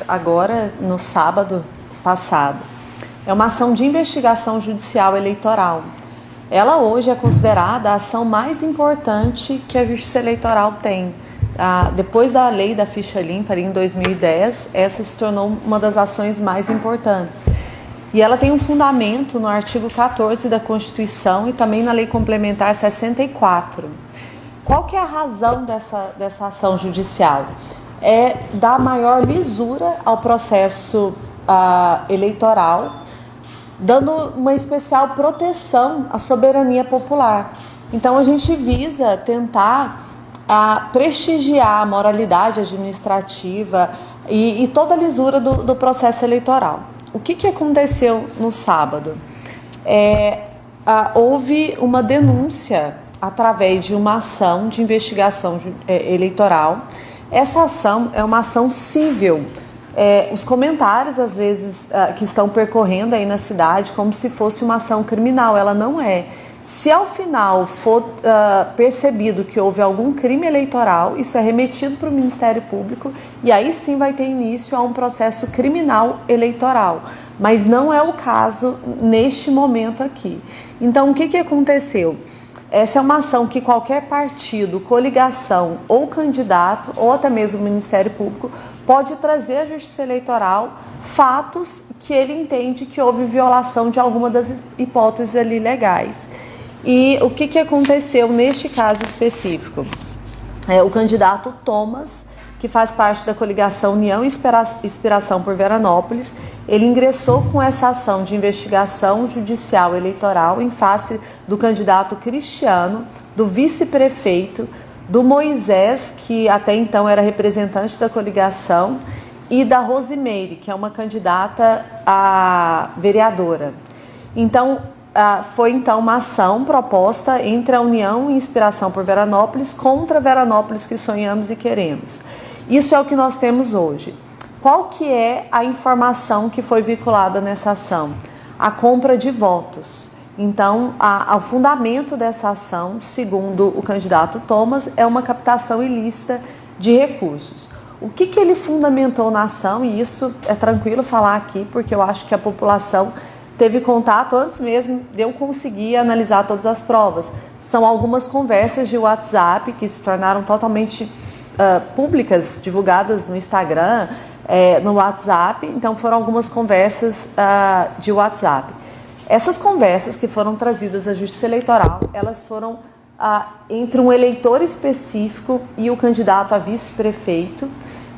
agora no sábado passado. É uma ação de investigação judicial eleitoral. Ela hoje é considerada a ação mais importante que a Justiça Eleitoral tem. Depois da lei da ficha limpa, ali em 2010, essa se tornou uma das ações mais importantes. E ela tem um fundamento no artigo 14 da Constituição e também na Lei Complementar 64. Qual que é a razão dessa ação judicial? É dar maior lisura ao processo eleitoral, dando uma especial proteção à soberania popular. Então, a gente visa tentar prestigiar a moralidade administrativa e toda a lisura do processo eleitoral. O que aconteceu no sábado? Houve uma denúncia através de uma ação de investigação eleitoral. Essa ação é uma ação civil. Os comentários, às vezes, que estão percorrendo aí na cidade, como se fosse uma ação criminal, ela não é. Se ao final for percebido que houve algum crime eleitoral, isso é remetido para o Ministério Público e aí sim vai ter início a um processo criminal eleitoral. Mas não é o caso neste momento aqui. Então, o que aconteceu? Essa é uma ação que qualquer partido, coligação ou candidato, ou até mesmo o Ministério Público, pode trazer à Justiça Eleitoral fatos que ele entende que houve violação de alguma das hipóteses ali legais. E o que aconteceu neste caso específico? O candidato Thomas, que faz parte da coligação União e Inspiração por Veranópolis, ele ingressou com essa ação de investigação judicial eleitoral em face do candidato Cristiano, do vice-prefeito, do Moisés, que até então era representante da coligação, e da Rosimeire, que é uma candidata a vereadora. Então, foi uma ação proposta entre a União e Inspiração por Veranópolis contra Veranópolis que sonhamos e queremos. Isso é o que nós temos hoje. Qual que é a informação que foi vinculada nessa ação? A compra de votos. Então, o fundamento dessa ação, segundo o candidato Thomas, é uma captação ilícita de recursos. O que ele fundamentou na ação, e isso é tranquilo falar aqui, porque eu acho que a população teve contato antes mesmo de eu conseguir analisar todas as provas. São algumas conversas de WhatsApp que se tornaram totalmente públicas, divulgadas no Instagram, no WhatsApp. Então, foram algumas conversas de WhatsApp. Essas conversas que foram trazidas à Justiça Eleitoral, elas foram entre um eleitor específico e o candidato a vice-prefeito.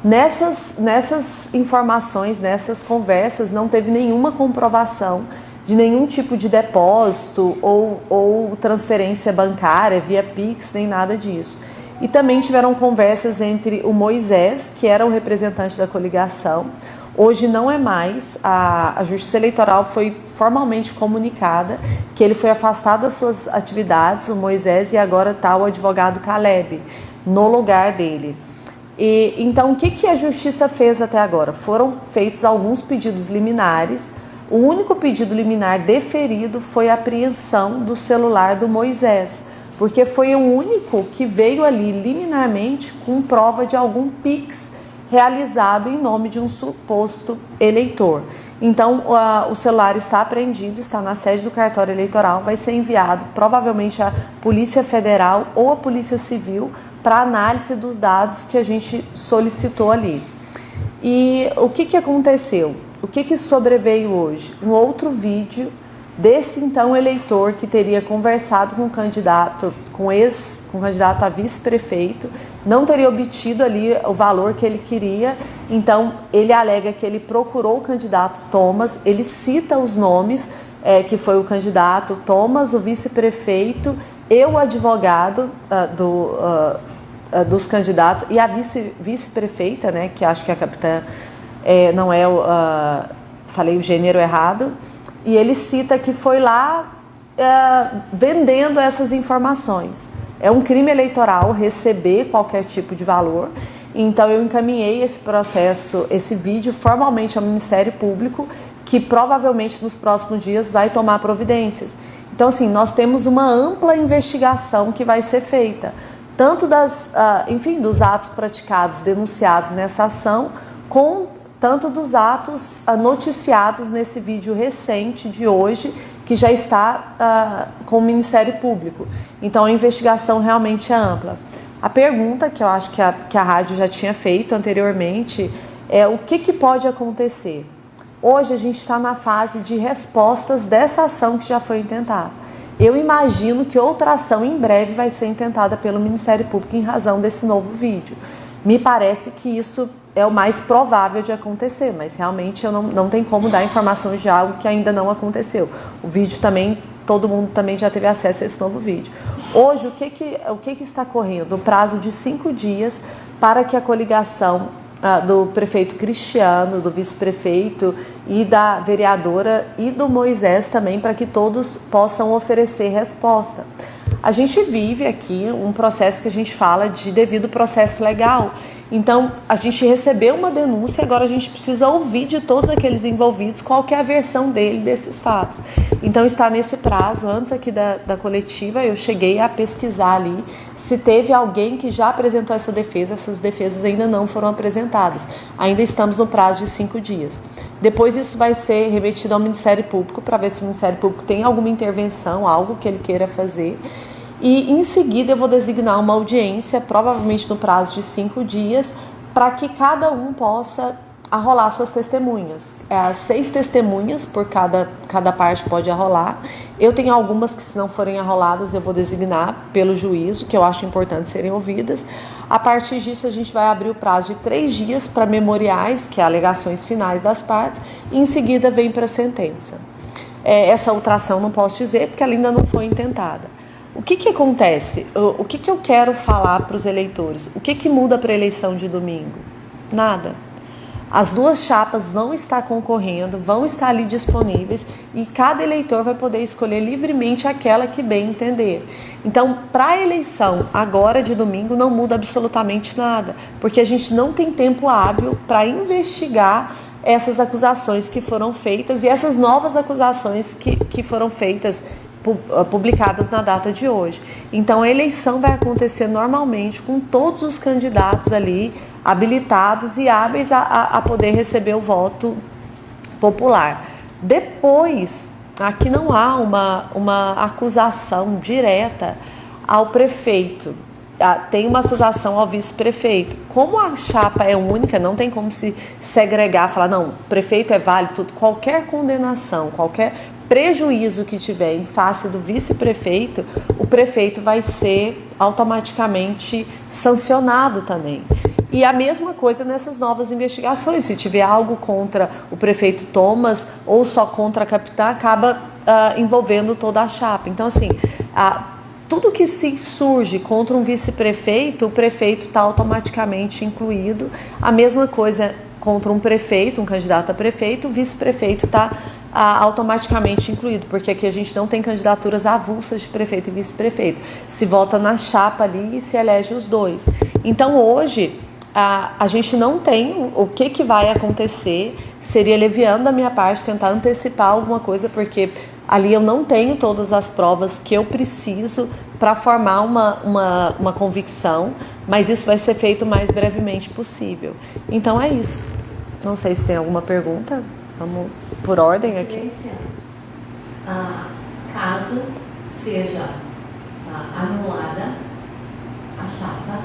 Nessas informações, nessas conversas, não teve nenhuma comprovação de nenhum tipo de depósito ou transferência bancária via Pix, nem nada disso. E também tiveram conversas entre o Moisés, que era o representante da coligação, hoje não é mais, a Justiça Eleitoral foi formalmente comunicada que ele foi afastado das suas atividades, o Moisés, e agora está o advogado Caleb no lugar dele. Então, o que a Justiça fez até agora? Foram feitos alguns pedidos liminares. O único pedido liminar deferido foi a apreensão do celular do Moisés, porque foi o único que veio ali liminarmente com prova de algum Pix realizado em nome de um suposto eleitor. Então, o celular está apreendido, está na sede do cartório eleitoral, vai ser enviado provavelmente à Polícia Federal ou à Polícia Civil para análise dos dados que a gente solicitou ali. E o que aconteceu? O que sobreveio hoje? Um outro vídeo desse então eleitor que teria conversado com o candidato, com o candidato a vice-prefeito, não teria obtido ali o valor que ele queria. Então ele alega que ele procurou o candidato Thomas, ele cita os nomes, que foi o candidato Thomas, o vice-prefeito e o advogado dos candidatos e a vice-prefeita, né, que acho que a capitã não é falei o gênero errado. E ele cita que foi lá vendendo essas informações. É um crime eleitoral receber qualquer tipo de valor. Então, eu encaminhei esse processo, esse vídeo, formalmente ao Ministério Público, que provavelmente nos próximos dias vai tomar providências. Então, assim, nós temos uma ampla investigação que vai ser feita, tanto dos atos praticados, denunciados nessa ação, com tanto dos atos noticiados nesse vídeo recente de hoje, que já está com o Ministério Público. Então, a investigação realmente é ampla. A pergunta que eu acho que a rádio já tinha feito anteriormente é o que pode acontecer. Hoje a gente está na fase de respostas dessa ação que já foi intentada. Eu imagino que outra ação em breve vai ser intentada pelo Ministério Público em razão desse novo vídeo. Me parece que isso é o mais provável de acontecer, mas realmente eu não tenho como dar informações de algo que ainda não aconteceu. O vídeo também, todo mundo também já teve acesso a esse novo vídeo. Hoje, o que está correndo? O prazo de 5 dias para que a coligação do prefeito Cristiano, do vice-prefeito e da vereadora e do Moisés também, para que todos possam oferecer resposta. A gente vive aqui um processo que a gente fala de devido processo legal. Então, a gente recebeu uma denúncia e agora a gente precisa ouvir de todos aqueles envolvidos qual que é a versão dele desses fatos. Então, está nesse prazo. Antes aqui da coletiva, eu cheguei a pesquisar ali se teve alguém que já apresentou essa defesa. Essas defesas ainda não foram apresentadas. Ainda estamos no prazo de 5 dias. Depois isso vai ser remetido ao Ministério Público para ver se o Ministério Público tem alguma intervenção, algo que ele queira fazer. E em seguida eu vou designar uma audiência, provavelmente no prazo de 5 dias, para que cada um possa arrolar suas testemunhas. 6 testemunhas por cada parte pode arrolar. Eu tenho algumas que, se não forem arroladas, eu vou designar pelo juízo, que eu acho importante serem ouvidas. A partir disso, a gente vai abrir o prazo de 3 dias para memoriais, que é alegações finais das partes, e em seguida vem para a sentença. Essa outra ação não posso dizer, porque ela ainda não foi intentada. O que acontece? O que eu quero falar para os eleitores? O que muda para a eleição de domingo? Nada. As 2 chapas vão estar concorrendo, vão estar ali disponíveis e cada eleitor vai poder escolher livremente aquela que bem entender. Então, para a eleição agora de domingo não muda absolutamente nada, porque a gente não tem tempo hábil para investigar essas acusações que foram feitas e essas novas acusações que foram feitas, publicadas na data de hoje. Então, a eleição vai acontecer normalmente com todos os candidatos ali habilitados e hábeis a poder receber o voto popular. Depois, aqui não há uma acusação direta ao prefeito. Tem uma acusação ao vice-prefeito. Como a chapa é única, não tem como se segregar, falar, não, prefeito é válido, qualquer condenação, qualquer prejuízo que tiver em face do vice-prefeito, o prefeito vai ser automaticamente sancionado também. E a mesma coisa nessas novas investigações. Se tiver algo contra o prefeito Thomas ou só contra a capitã, acaba envolvendo toda a chapa. Então, assim, tudo que se surge contra um vice-prefeito, o prefeito está automaticamente incluído. A mesma coisa contra um prefeito, um candidato a prefeito, o vice-prefeito está automaticamente incluído, porque aqui a gente não tem candidaturas avulsas de prefeito e vice-prefeito. Se vota na chapa ali e se elege os 2. Então, hoje, a gente não tem o que vai acontecer. Seria leviano da minha parte tentar antecipar alguma coisa, porque ali eu não tenho todas as provas que eu preciso para formar uma convicção, mas isso vai ser feito o mais brevemente possível. Então é isso. Não sei se tem alguma pergunta. Vamos por ordem aqui. Caso seja anulada a chapa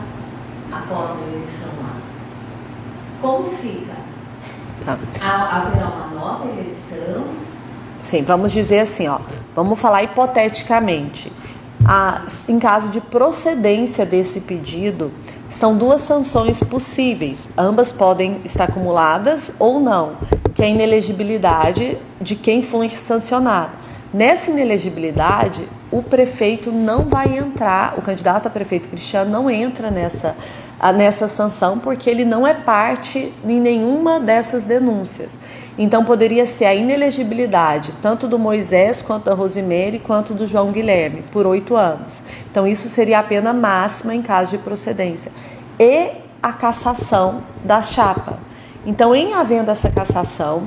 após a eleição lá, como fica? Tá. Haverá uma nova eleição? Sim, vamos dizer assim, vamos falar hipoteticamente. Em caso de procedência desse pedido, são 2 sanções possíveis. Ambas podem estar acumuladas ou não, que é a inelegibilidade de quem foi sancionado. Nessa inelegibilidade, o prefeito não vai entrar, o candidato a prefeito Cristiano não entra nessa sanção, porque ele não é parte em nenhuma dessas denúncias. Então, poderia ser a inelegibilidade tanto do Moisés, quanto da Rosemary, quanto do João Guilherme, por 8 anos. Então, isso seria a pena máxima em caso de procedência. E a cassação da chapa. Então, em havendo essa cassação,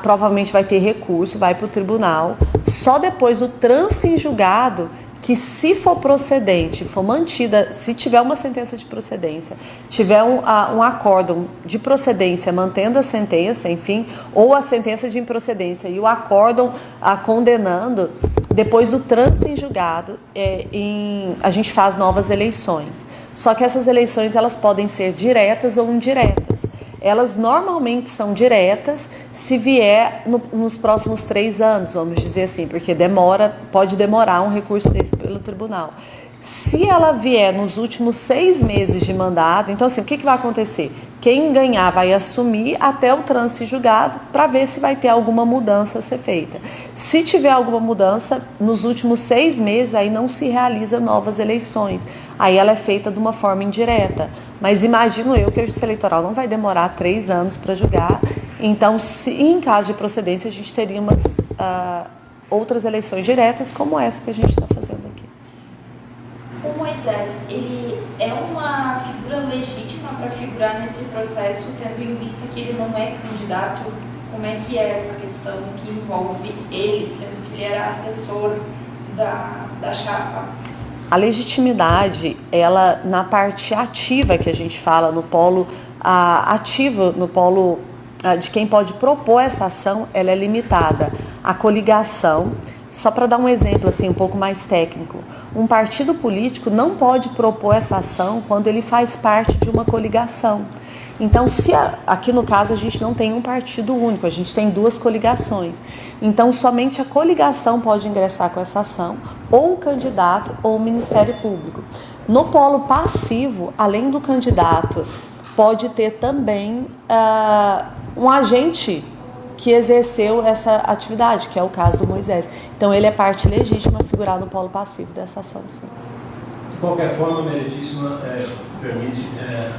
provavelmente vai ter recurso, vai para o tribunal. Só depois do trânsito em julgado que, se for procedente, for mantida, se tiver uma sentença de procedência, tiver um acórdão de procedência mantendo a sentença, enfim, ou a sentença de improcedência e o acórdão condenando, depois do trânsito em julgado, a gente faz novas eleições. Só que essas eleições elas podem ser diretas ou indiretas. Elas normalmente são diretas se vier nos próximos 3 anos, vamos dizer assim, porque pode demorar um recurso desse pelo tribunal. Se ela vier nos últimos 6 meses de mandato, então assim, o que vai acontecer? Quem ganhar vai assumir até o trânsito em julgado para ver se vai ter alguma mudança a ser feita. Se tiver alguma mudança, nos últimos 6 meses, aí não se realiza novas eleições. Aí ela é feita de uma forma indireta. Mas imagino eu que a Justiça Eleitoral não vai demorar 3 anos para julgar. Então, em caso de procedência, a gente teria outras eleições diretas, como essa que a gente está fazendo aqui. O Moisés, ele é uma figura legítima para figurar nesse processo, tendo em vista que ele não é candidato? Como é que é essa questão que envolve ele, sendo que ele era assessor da chapa? A legitimidade, ela, na parte ativa que a gente fala, no polo ativo, no polo de quem pode propor essa ação, ela é limitada à coligação. Só para dar um exemplo assim, um pouco mais técnico, um partido político não pode propor essa ação quando ele faz parte de uma coligação. Então, aqui no caso a gente não tem um partido único, a gente tem 2 coligações. Então, somente a coligação pode ingressar com essa ação, ou o candidato ou o Ministério Público. No polo passivo, além do candidato, pode ter também um agente que exerceu essa atividade, que é o caso do Moisés. Então, ele é parte legítima a figurar no polo passivo dessa ação, sim. De qualquer forma, meritíssima, permite,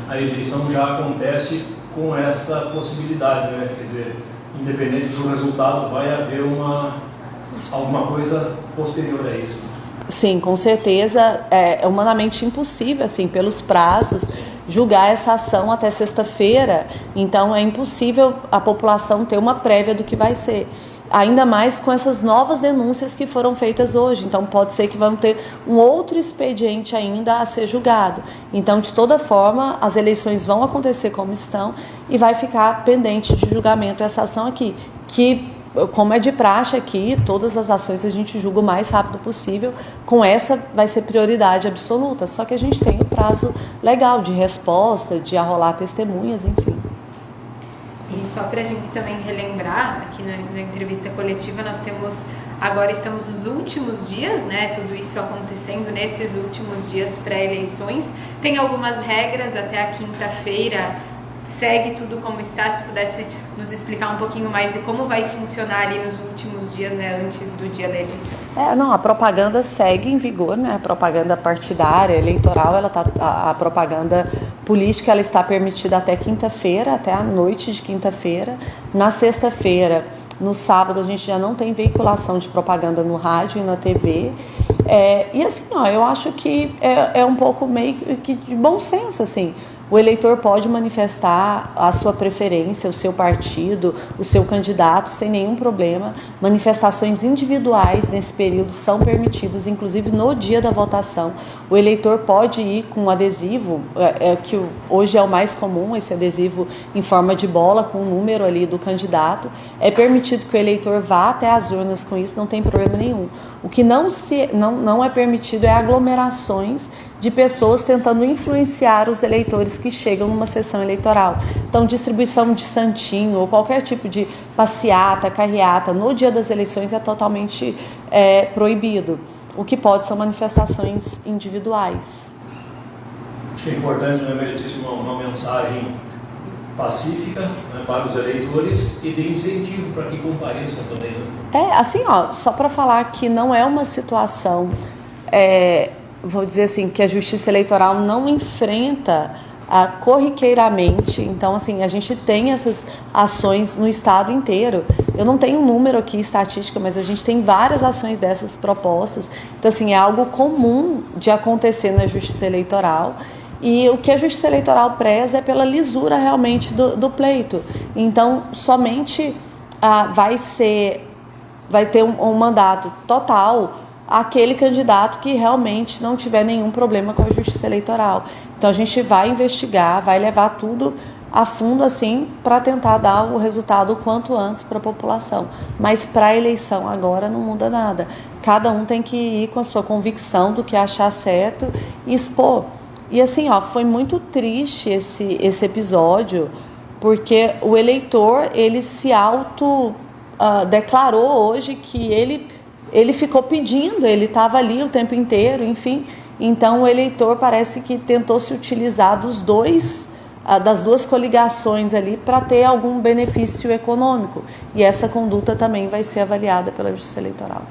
a eleição já acontece com essa possibilidade, né? Quer dizer, independente do resultado, vai haver alguma coisa posterior a isso. Sim, com certeza, é humanamente impossível, assim, pelos prazos, julgar essa ação até sexta-feira, então é impossível a população ter uma prévia do que vai ser. Ainda mais com essas novas denúncias que foram feitas hoje. Então, pode ser que vão ter um outro expediente ainda a ser julgado. Então, de toda forma, as eleições vão acontecer como estão e vai ficar pendente de julgamento essa ação aqui, que, como é de praxe aqui, todas as ações a gente julga o mais rápido possível. Com essa vai ser prioridade absoluta. Só que a gente tem o prazo legal de resposta, de arrolar testemunhas, enfim. E só para a gente também relembrar, aqui na entrevista coletiva, agora estamos nos últimos dias, né? Tudo isso acontecendo nesses últimos dias pré-eleições. Tem algumas regras até a quinta-feira, segue tudo como está. Se pudesse nos explicar um pouquinho mais de como vai funcionar ali nos últimos dias, né? Antes do dia da eleição. A propaganda segue em vigor, né? A propaganda partidária, eleitoral, a propaganda política, ela está permitida até quinta-feira, até a noite de quinta-feira. Na sexta-feira, no sábado, a gente já não tem veiculação de propaganda no rádio e na TV. E assim, eu acho que é um pouco meio que de bom senso, assim. O eleitor pode manifestar a sua preferência, o seu partido, o seu candidato, sem nenhum problema. Manifestações individuais nesse período são permitidas, inclusive no dia da votação. O eleitor pode ir com um adesivo, que hoje é o mais comum, esse adesivo em forma de bola, com o número ali do candidato. É permitido que o eleitor vá até as urnas com isso, não tem problema nenhum. O que não é permitido é aglomerações de pessoas tentando influenciar os eleitores que chegam numa sessão eleitoral. Então, distribuição de santinho ou qualquer tipo de passeata, carreata no dia das eleições é totalmente proibido. O que pode são manifestações individuais. Acho que é importante, né, meritíssimo, uma mensagem pacífica, né, para os eleitores e de incentivo para que compareçam também. Né? Assim, só para falar que não é uma situação, vou dizer assim, que a Justiça Eleitoral não enfrenta corriqueiramente. Então, assim, a gente tem essas ações no estado inteiro. Eu não tenho um número aqui, estatística, mas a gente tem várias ações dessas propostas. Então, assim, é algo comum de acontecer na Justiça Eleitoral. E o que a Justiça Eleitoral preza é pela lisura realmente do pleito. Então, somente vai ter um mandato total aquele candidato que realmente não tiver nenhum problema com a justiça eleitoral. Então a gente vai investigar, vai levar tudo a fundo assim para tentar dar o resultado o quanto antes para a população. Mas para a eleição agora não muda nada. Cada um tem que ir com a sua convicção do que achar certo e expor. E assim, foi muito triste esse episódio, porque o eleitor, ele se declarou hoje que ele ficou pedindo, ele estava ali o tempo inteiro, enfim. Então o eleitor parece que tentou se utilizar das duas coligações ali para ter algum benefício econômico. E essa conduta também vai ser avaliada pela Justiça Eleitoral.